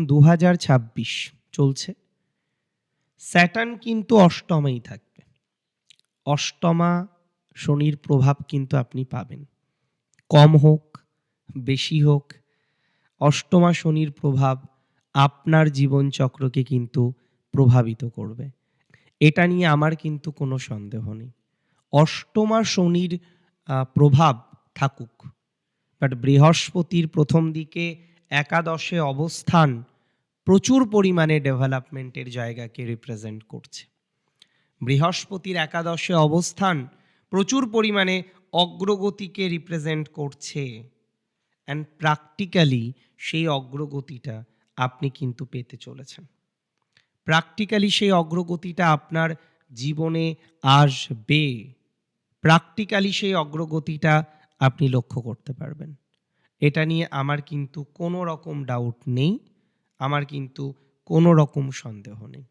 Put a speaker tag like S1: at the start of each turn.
S1: 2026 চলছে। স্যাটার্ন কিন্তু অষ্টমেই থাকবে। অষ্টমা শনির প্রভাব কিন্তু আপনি পাবেন। কম হোক, বেশি হোক, অষ্টমা শনির প্রভাব আপনার জীবনচক্রকে কিন্তু প্রভাবিত করবে। এটা নিয়ে আমার কিন্তু কোনো সন্দেহ নেই। অষ্টমা শনির প্রভাব থাকুক, বাট বৃহস্পতির প্রথম দিকে একাদশে অবস্থান প্রচুর পরিমাণে ডেভেলপমেন্টের জায়গাকে রিপ্রেজেন্ট করছে। বৃহস্পতির একাদশে অবস্থান প্রচুর পরিমাণে অগ্রগতিকে রিপ্রেজেন্ট করছে, অ্যান্ড প্র্যাকটিক্যালি সেই অগ্রগতিটা আপনি কিন্তু পেতে চলেছেন। প্র্যাকটিক্যালি সেই অগ্রগতিটা আপনার জীবনে আসবে। প্র্যাকটিক্যালি সেই অগ্রগতিটা আপনি লক্ষ্য করতে পারবেন। এটা নিয়ে আমার কিন্তু কোনো রকম ডাউট নেই, আমার কিন্তু কোনো রকম সন্দেহ নেই।